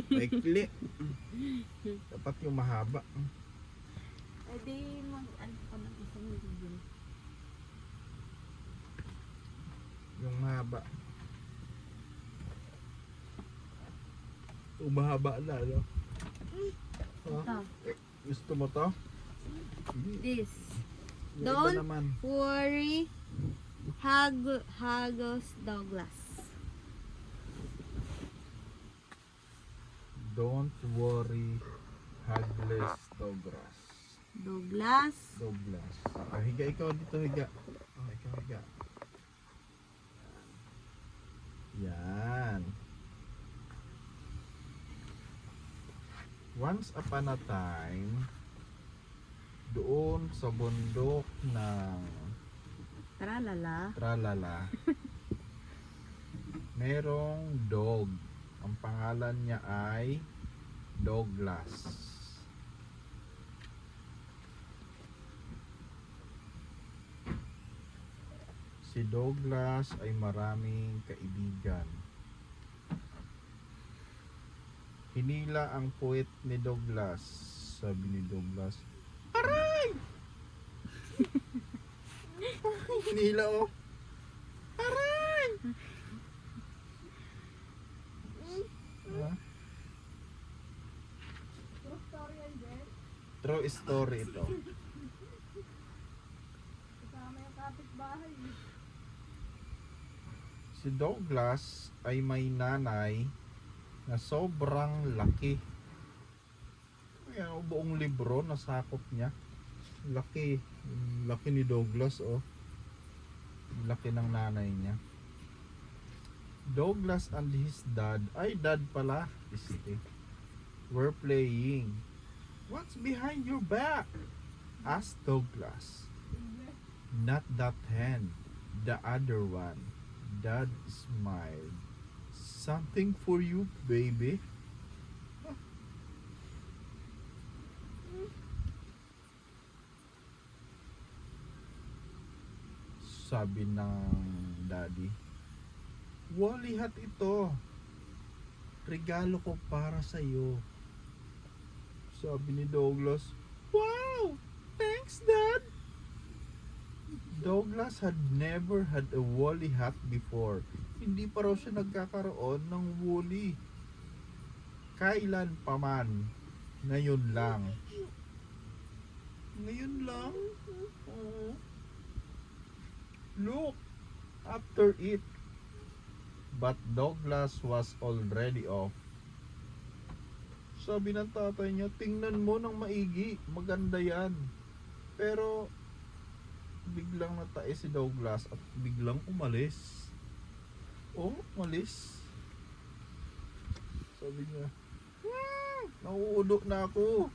Maikli. Dapat yung mahaba. Eh di mag-ano ko ng isang million. Yung mahaba. Yung mahaba na, no? Ha? Ito. Gusto mo to? This. Yung iba Don't naman. worry. Hagos Douglas. Don't worry, Hagless Douglas. Douglas. Douglas. Higa ikaw dito, higa. Ikaw higa. Yan. Once upon a time, doon sa bundok ng Tralala. Tralala, merong dog. Ang pangalan niya ay Douglas. Si Douglas ay maraming kaibigan. Hinila ang puwet ni Douglas. Sabi ni Douglas, aray! Hinila oh. Aray! Ha? True story ito. Si Douglas ay may nanay na sobrang laki. Kaya buong libro nasakop niya. Laki. Laki ni Douglas oh. Laki ng nanay niya. Douglas and his dad, ay dad pala, were playing. What's behind your back? Asked Douglas. Not that hand, the other one. Dad smiled. Something for you, baby. Sabi ng daddy. Wally hat ito. Regalo ko para sa iyo. Sabi ni Douglas. Wow! Thanks, Dad! Douglas had never had a woolly hat before. Hindi pa raw siya nagkakaroon ng woolly. Kailan pa man. Ngayon lang. Ngayon lang? Oo. Look! After it. But Douglas was already off. Sabi ng tatay niya, tingnan mo ng maigi. Maganda yan. Pero biglang natae si Douglas at biglang umalis. Oh, umalis. Sabi niya, nauulo na ako.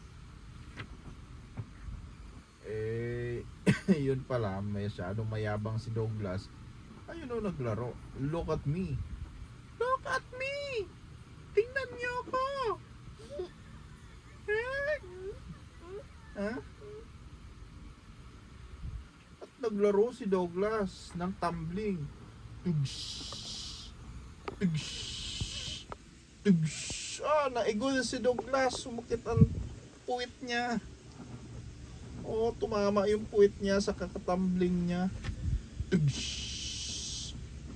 Yun pala, masyadong mayabang si Douglas. Ayun o, naglaro. Look at me. Look at me! Tingnan niyo ako! Ha? At naglaro si Douglas ng tumbling. Tugs! Tugs! Tugs! Naigo na si Douglas. Sumakit ang puwit niya. Tumama yung puwit niya sa kakatumbling niya. Tugs!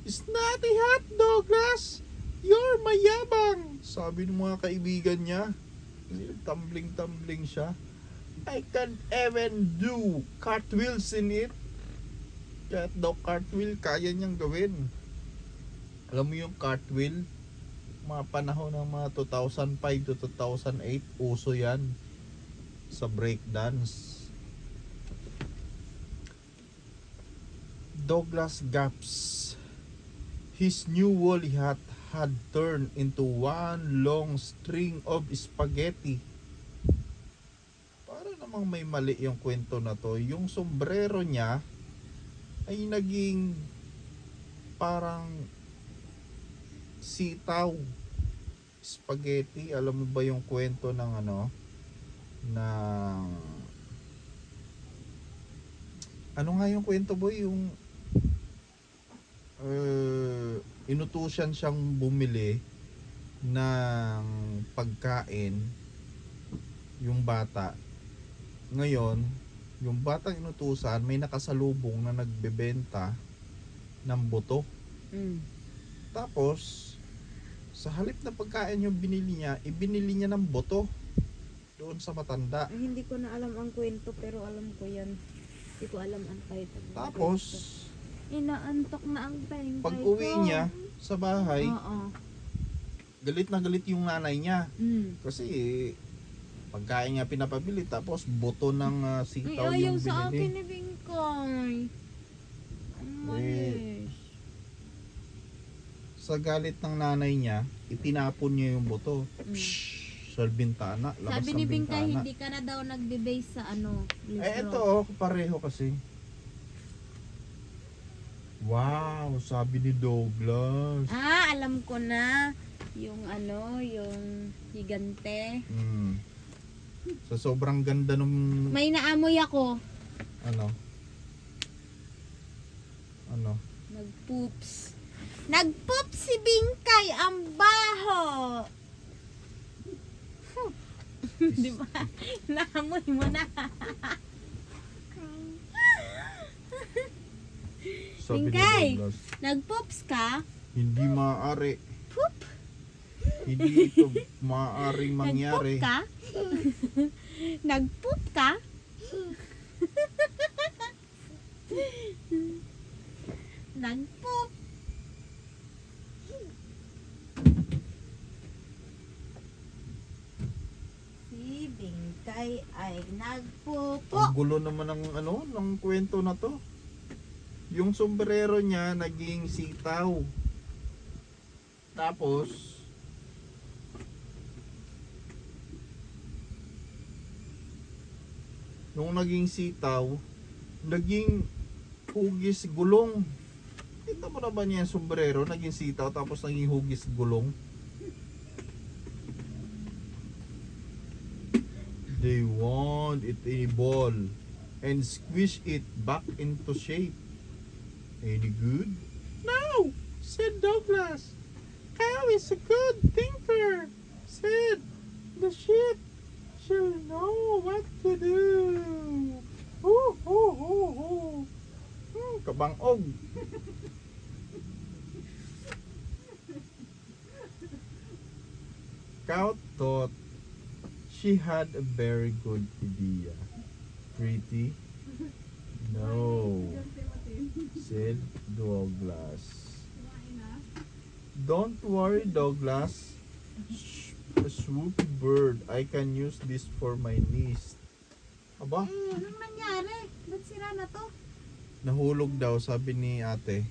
It's not a hat, Douglas! You're mayabang! Sabi ng mga kaibigan niya. Tumbling-tumbling siya. I can't even do cartwheels in it. Kahit daw cartwheel, kaya niyang gawin. Alam mo yung cartwheel? Mga panahon ng mga 2005 to 2008, uso yan sa breakdance. Douglas gaps. His new woolly hat had turned into one long string of spaghetti. Para namang may mali yung kwento na to. Yung sombrero niya ay naging parang sitaw. Spaghetti. Alam mo ba yung kwento ng ano nga yung kwento, boy? Yung inutusan siyang bumili ng pagkain yung bata. Ngayon, yung batang inutusan may nakasalubong na nagbebenta ng buto. Tapos, sa halip na pagkain yung binili niya, ibinili niya ng buto doon sa matanda. Ay, hindi ko na alam ang kwento pero alam ko yan. Hindi ko alam ang title. Tapos, Inaantok na ang time. pag uwi niya sa bahay, Oo. galit na galit yung nanay niya. Mm. Kasi pagkain niya pinapabili tapos buto ng sitaw Ay, ayaw yung sa akin binili. ni Bingkoy. Ang malis. Sa galit ng nanay niya, itinapon niya yung buto. Mm. Sa bintana, labas Sabi ng ni Bingkay, bintana. hindi ka na daw nagbe-base sa ano, libro. Ito pareho kasi. Wow, sabi ni Douglas. Ah, alam ko na. Yung ano, yung higante. Sa sobrang ganda nung May naamoy ako. ano? Nagpoops. Nagpoops si Bingkay. Ang baho. Di ba? Naamoy mo na. Sabi ni Bingkay. Douglas, Nagpoops ka? hindi maaari. Poop? Hindi ito maaaring mangyari. Nagpoop ka? Nagpoop ka? Nagpoop. Si Bingkay ay nagpupo. Ang gulo naman ng ng kwento na to. Yung sombrero niya naging sitaw. Tapos nung naging sitaw, naging hugis gulong. Kita mo na ba niya yung sombrero, naging sitaw tapos naging hugis gulong? They want it a ball and squish it back into shape. Any good? No, said Douglas. Cow is a good thinker, said the sheep. She'll know what to do. Hoo, hoo, hoo, hoo. Kabangog. Cow thought she had a very good idea. Pretty? No, said Douglas. Don't worry, Douglas. A swoopy bird. I can use this for my nest. Aba, Anong nangyari? Ba't sira na to? nahulog daw, sabi ni ate.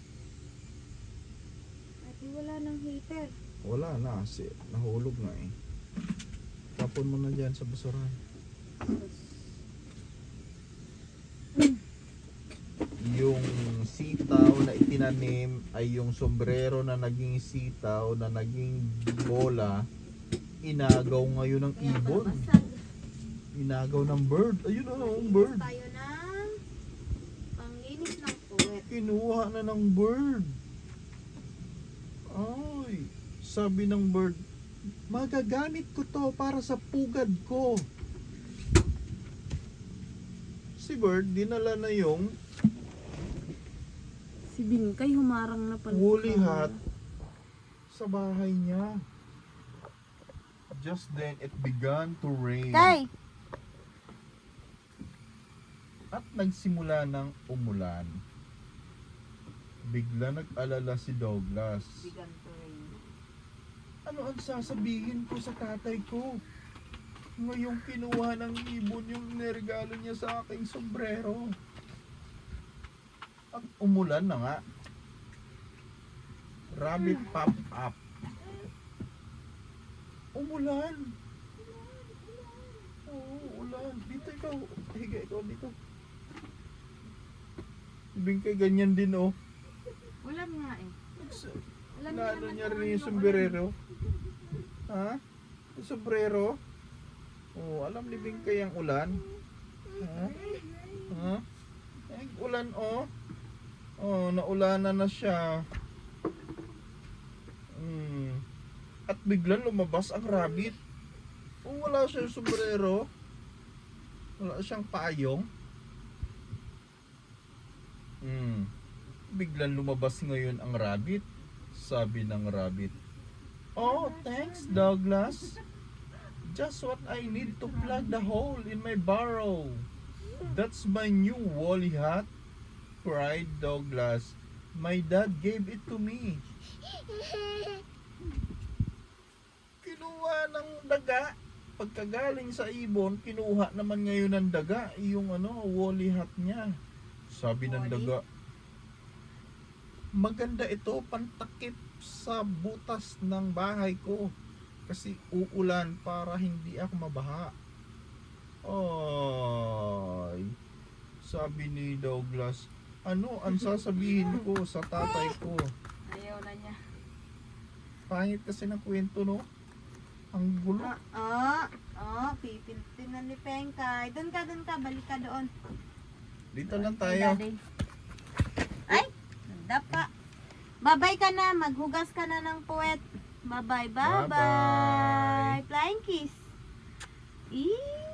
Ate, wala nang heater. Wala na, kasi nahulog na eh. Tapon mo na dyan sa basurahan. Yung sitaw na itinanim ay yung sombrero na naging sitaw na naging bola, inagaw ngayon ng Kaya ibon. babasag. Inagaw ng bird. Ayun na ang bird. Tayo ng panglinis ng puwet. Kinuha na ng bird. Ay, sabi ng bird, magagamit ko to para sa pugad ko. Si bird, dinala na yung Si Bingkay humarang na pala. woolly hat sa bahay niya. Just then, it began to rain. Kay! At nagsimula ng umulan. Bigla nag-alala si Douglas. Ano ang sasabihin ko sa tatay ko? Ngayong kinuha ng ibon yung niregalo niya sa aking sombrero. At umulan na nga. Rabbit pop up. Umulan. Oo, ulan. Dito ikaw. Higa ikaw dito. Bingkay ganyan din oh. Ulan nga eh. Ulan nga Lalo naman niya kung rin yung ano sombrero. Ha? Yung sombrero? Oh, alam ni Bingkay ang ulan. Ha? Ha? Ay, ulan oh. Oh, naulanan na siya. At biglang lumabas ang rabbit. Oh, wala siyang sombrero. Wala siyang payong. Biglang lumabas ngayon ang rabbit. Sabi ng rabbit, "Oh, thanks Douglas. Just what I need to plug the hole in my burrow. That's my new woolly hat," cried Douglas. "My dad gave it to me." Kinuha ng daga. Pagkagaling sa ibon, kinuha naman ngayon ng daga yung woolly hat niya. Sabi ng Woolly? daga, "Maganda ito pantakip sa butas ng bahay ko kasi uulan para hindi ako mabaha." Ay, sabi ni Douglas, "Ano ang sasabihin ko sa tatay ko?" Ayaw na niya. Pangit kasi ng kwento, no? Ang gulo. Pipintin na ni Pengkay. Doon ka, balik ka doon. Dito lang Kay tayo. Daddy. Ay, nagdapa. Babay ka na, maghugas ka na ng puwet. Bye-bye, bye-bye. Bye-bye. Flying kiss. Eee.